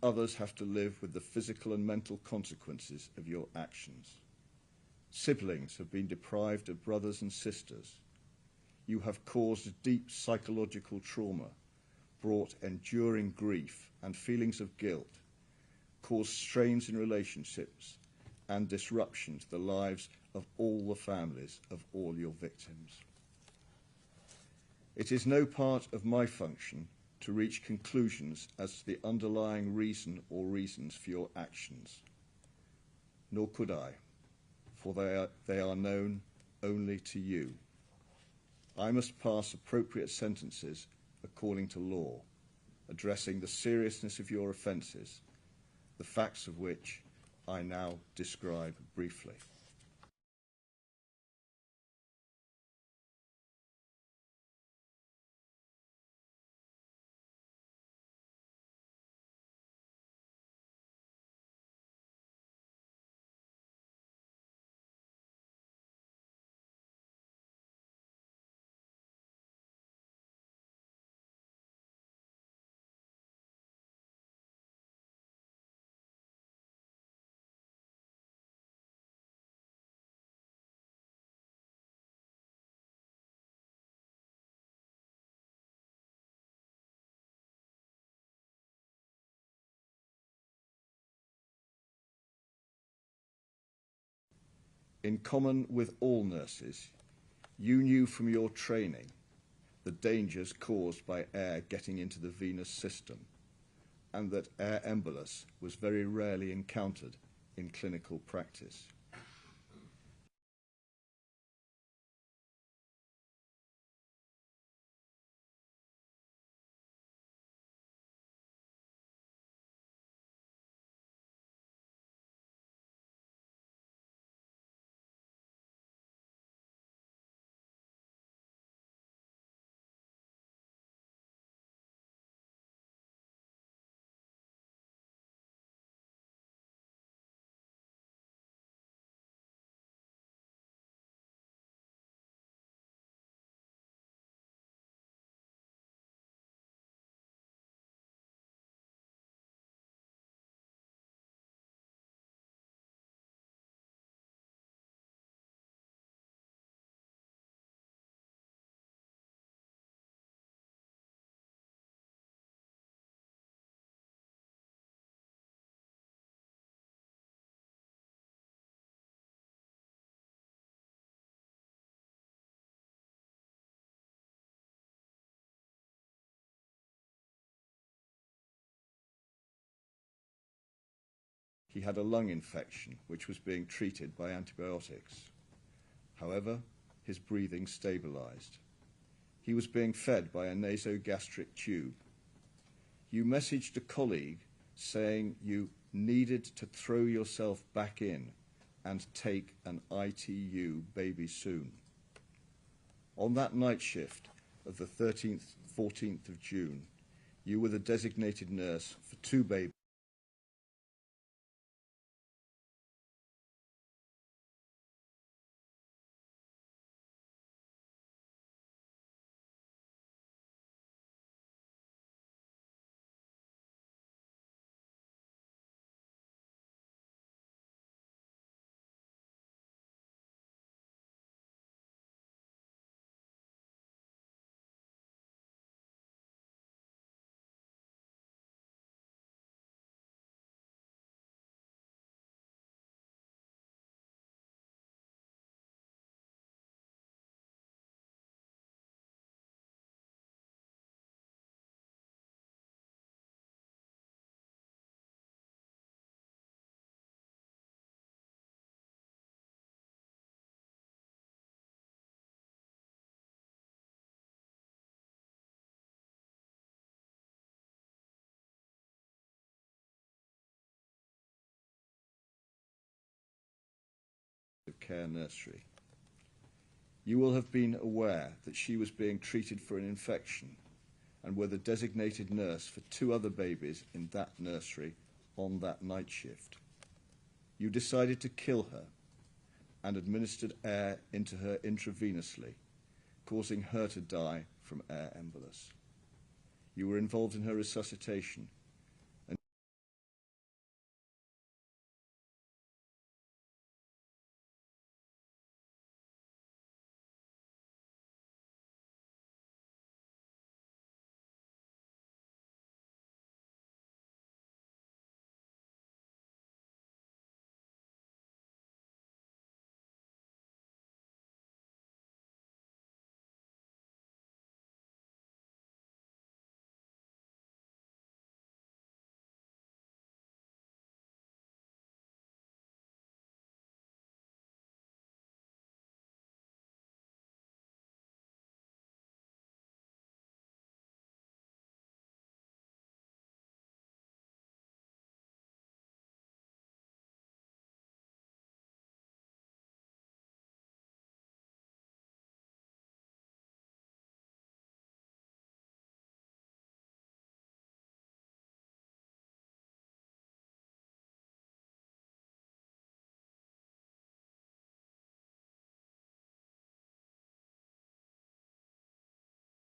others have to live with the physical and mental consequences of your actions. Siblings have been deprived of brothers and sisters. You have caused deep psychological trauma, brought enduring grief and feelings of guilt, caused strains in relationships and disruption to the lives of all the families of all your victims. It is no part of my function to reach conclusions as to the underlying reason or reasons for your actions, nor could I, for they are known only to you. I must pass appropriate sentences according to law, addressing the seriousness of your offences, the facts of which I now describe briefly. In common with all nurses, you knew from your training the dangers caused by air getting into the venous system, and that air embolus was very rarely encountered in clinical practice. He had a lung infection which was being treated by antibiotics. However, his breathing stabilized. He was being fed by a nasogastric tube. You messaged a colleague saying you needed to throw yourself back in and take an ITU baby soon. On that night shift of the 13th, 14th of June, you were the designated nurse for 2 babies. Care nursery. You will have been aware that she was being treated for an infection and were the designated nurse for 2 other babies in that nursery on that night shift. You decided to kill her and administered air into her intravenously, causing her to die from air embolus. You were involved in her resuscitation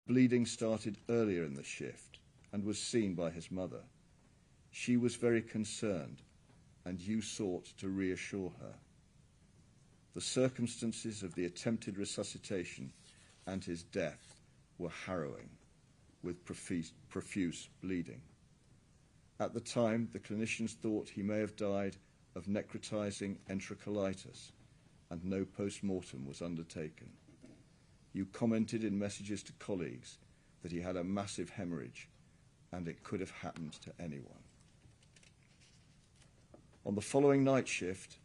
Bleeding started earlier in the shift and was seen by his mother. She was very concerned, and you sought to reassure her. The circumstances of the attempted resuscitation and his death were harrowing, with profuse bleeding. At the time, the clinicians thought he may have died of necrotizing enterocolitis, and no post-mortem was undertaken. You commented in messages to colleagues that he had a massive hemorrhage, and it could have happened to anyone. On the following night shift,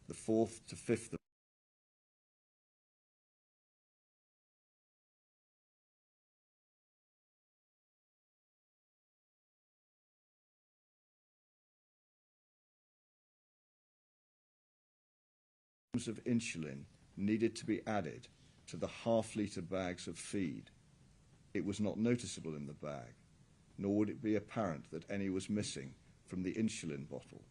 the 4th to 5th of insulin needed to be added to the half-litre bags of feed. It was not noticeable in the bag, nor would it be apparent that any was missing from the insulin bottle.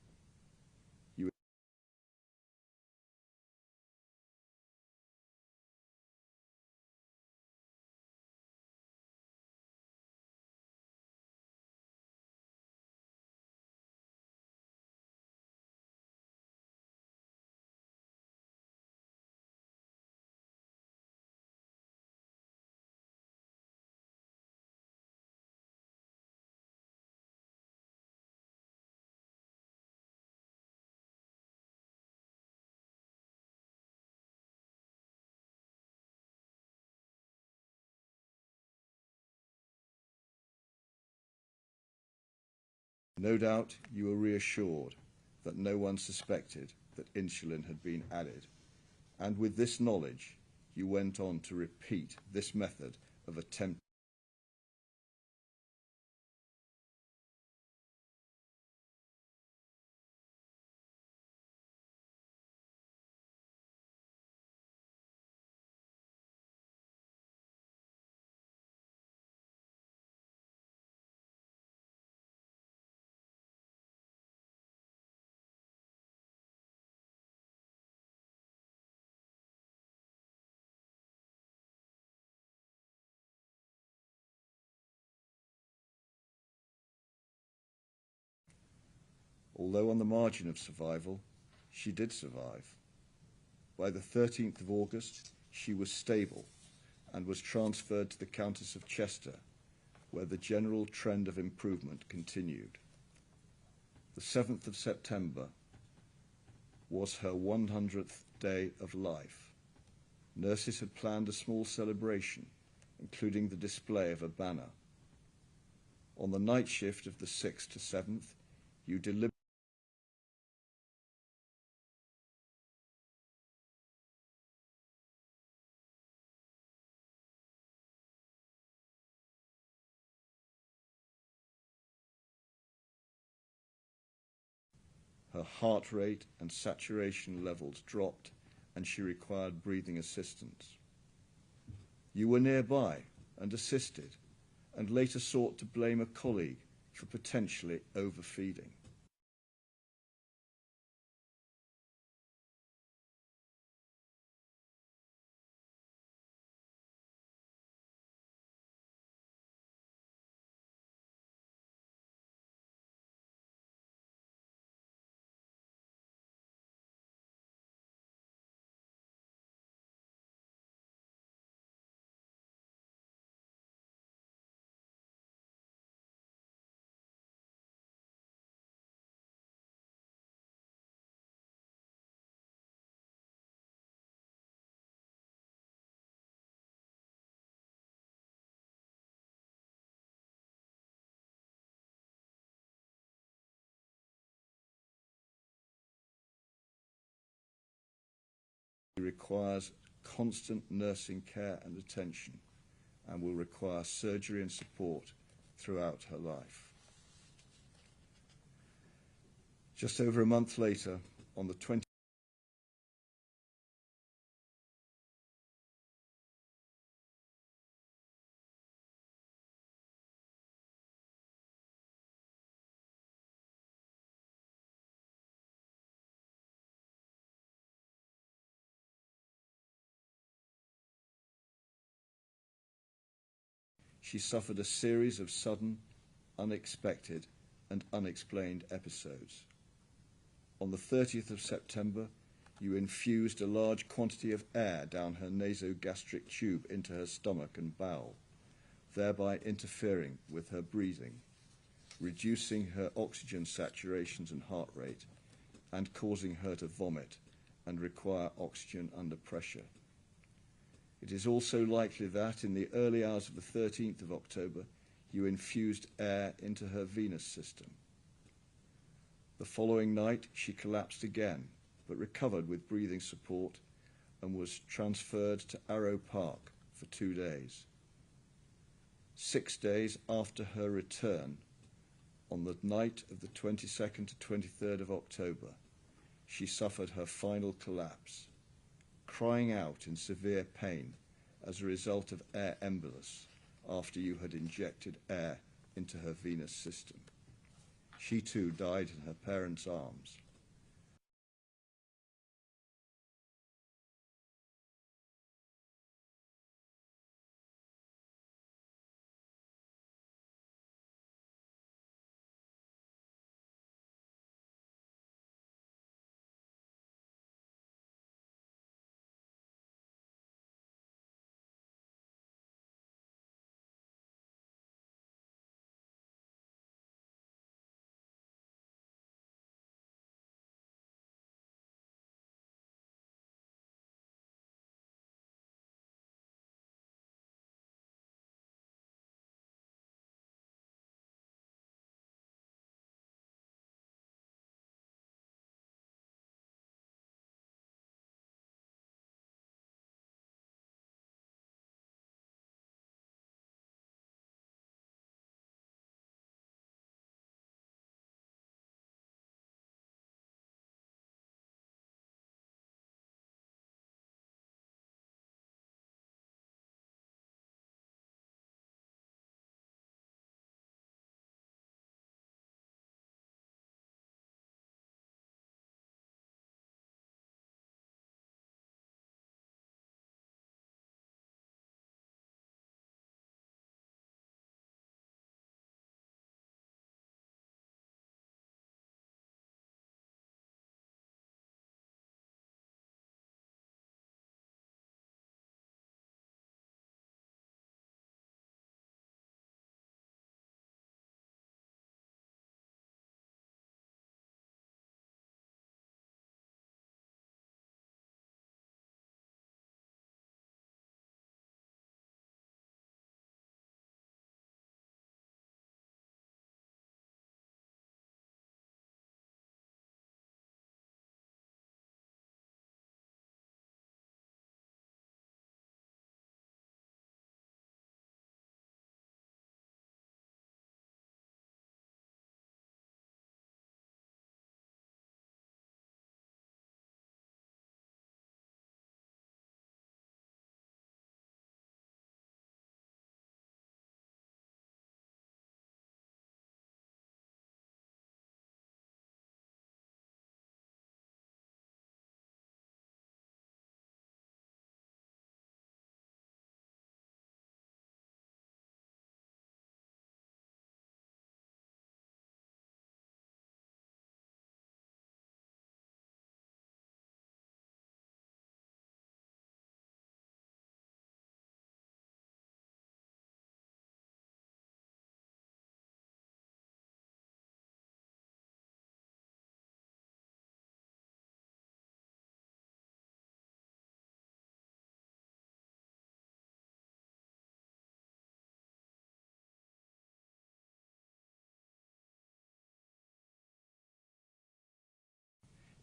No doubt you were reassured that no one suspected that insulin had been added, and with this knowledge you went on to repeat this method of attempt. Although on the margin of survival, she did survive. By the 13th of August, she was stable and was transferred to the Countess of Chester, where the general trend of improvement continued. The 7th of September was her 100th day of life. Nurses had planned a small celebration, including the display of a banner. On the night shift of the 6th to 7th, you deliberately her heart rate and saturation levels dropped, and she required breathing assistance. You were nearby and assisted, and later sought to blame a colleague for potentially overfeeding. She requires constant nursing care and attention, and will require surgery and support throughout her life. Just over a month later, on the 20th she suffered a series of sudden, unexpected, and unexplained episodes. On the 30th of September, you infused a large quantity of air down her nasogastric tube into her stomach and bowel, thereby interfering with her breathing, reducing her oxygen saturations and heart rate, and causing her to vomit and require oxygen under pressure. It is also likely that in the early hours of the 13th of October, you infused air into her venous system. The following night, she collapsed again, but recovered with breathing support and was transferred to Arrow Park for 2 days. 6 days after her return, on the night of the 22nd to 23rd of October, she suffered her final collapse, crying out in severe pain as a result of air embolus after you had injected air into her venous system. She too died in her parents' arms.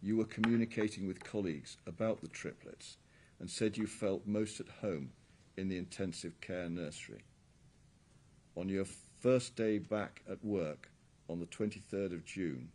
You were communicating with colleagues about the triplets and said you felt most at home in the intensive care nursery. On your first day back at work on the 23rd of June,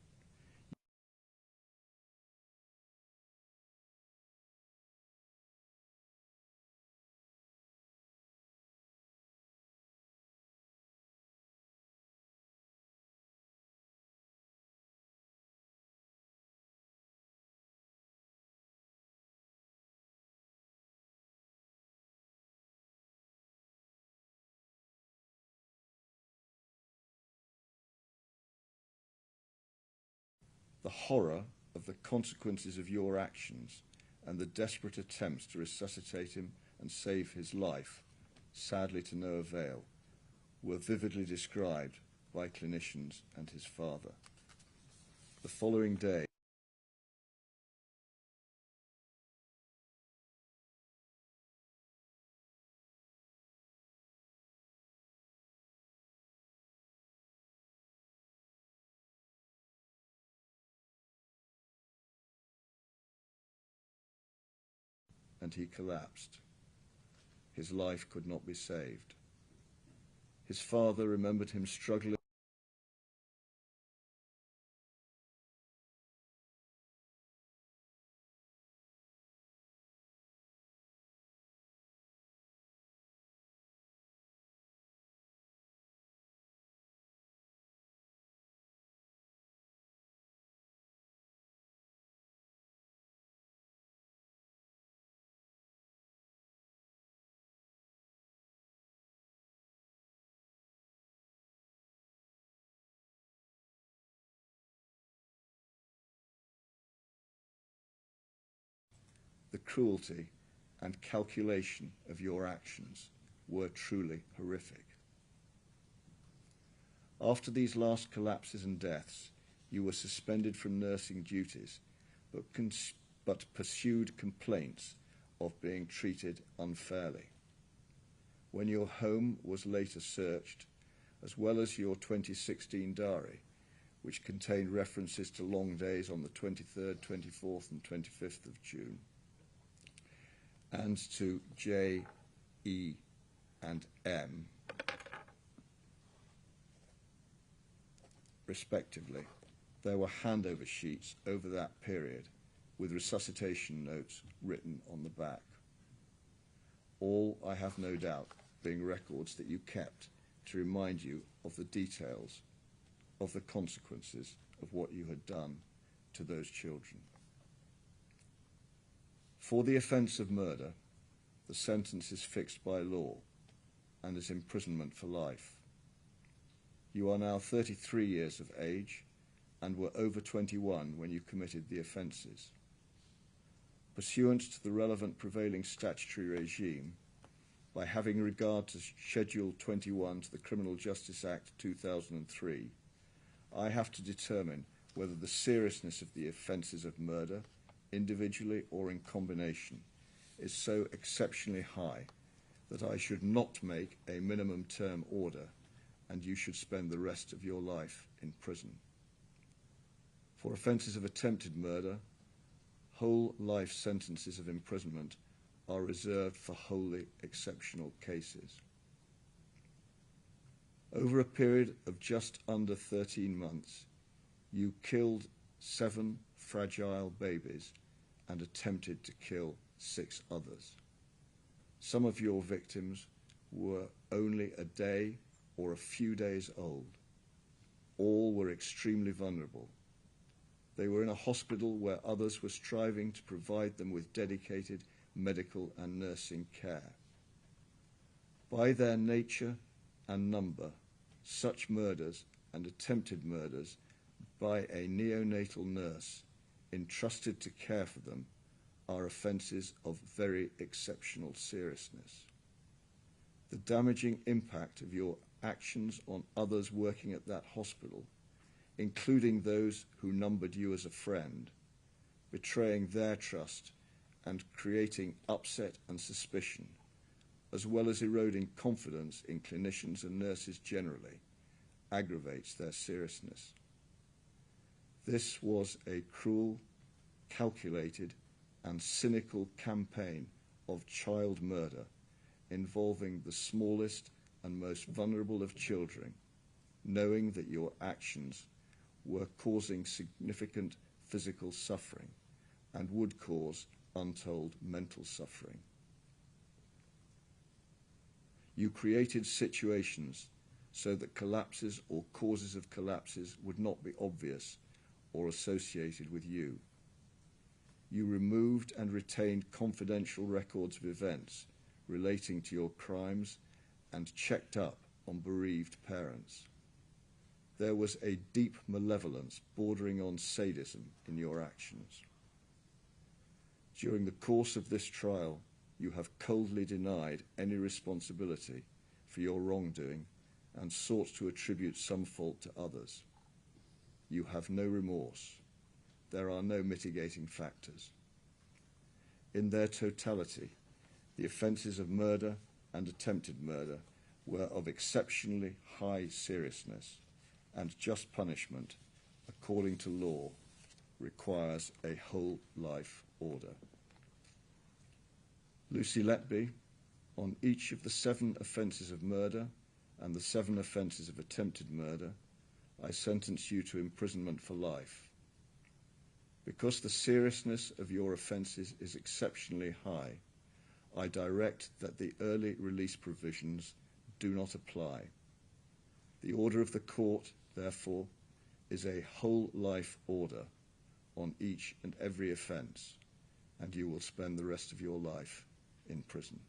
The horror of the consequences of your actions and the desperate attempts to resuscitate him and save his life, sadly to no avail, were vividly described by clinicians and his father. The following day, and he collapsed. His life could not be saved. His father remembered him struggling the cruelty and calculation of your actions were truly horrific. After these last collapses and deaths, you were suspended from nursing duties, but pursued complaints of being treated unfairly. When your home was later searched, as well as your 2016 diary, which contained references to long days on the 23rd, 24th and 25th of June, and to J, E, and M, respectively, there were handover sheets over that period with resuscitation notes written on the back. All, I have no doubt, being records that you kept to remind you of the details of the consequences of what you had done to those children. For the offence of murder, the sentence is fixed by law and is imprisonment for life. You are now 33 years of age and were over 21 when you committed the offences. Pursuant to the relevant prevailing statutory regime, by having regard to Schedule 21 to the Criminal Justice Act 2003, I have to determine whether the seriousness of the offences of murder, individually or in combination, is so exceptionally high that I should not make a minimum term order and you should spend the rest of your life in prison. For offences of attempted murder, whole life sentences of imprisonment are reserved for wholly exceptional cases. Over a period of just under 13 months, you killed 7 fragile babies and attempted to kill 6 others. Some of your victims were only a day or a few days old. All were extremely vulnerable. They were in a hospital where others were striving to provide them with dedicated medical and nursing care. By their nature and number, such murders and attempted murders by a neonatal nurse entrusted to care for them are offences of very exceptional seriousness. The damaging impact of your actions on others working at that hospital, including those who numbered you as a friend, betraying their trust and creating upset and suspicion, as well as eroding confidence in clinicians and nurses generally, aggravates their seriousness. This was a cruel, calculated, and cynical campaign of child murder involving the smallest and most vulnerable of children, knowing that your actions were causing significant physical suffering and would cause untold mental suffering. You created situations so that collapses or causes of collapses would not be obvious or associated with you. You removed and retained confidential records of events relating to your crimes and checked up on bereaved parents. there was a deep malevolence bordering on sadism in your actions. During the course of this trial, you have coldly denied any responsibility for your wrongdoing and sought to attribute some fault to others. You have no remorse. There are no mitigating factors. In their totality, the offences of murder and attempted murder were of exceptionally high seriousness, and just punishment, according to law, requires a whole life order. Lucy Letby, on each of the 7 offences of murder and the 7 offences of attempted murder, I sentence you to imprisonment for life. Because the seriousness of your offences is exceptionally high, I direct that the early release provisions do not apply. The order of the court, therefore, is a whole life order on each and every offence, and you will spend the rest of your life in prison.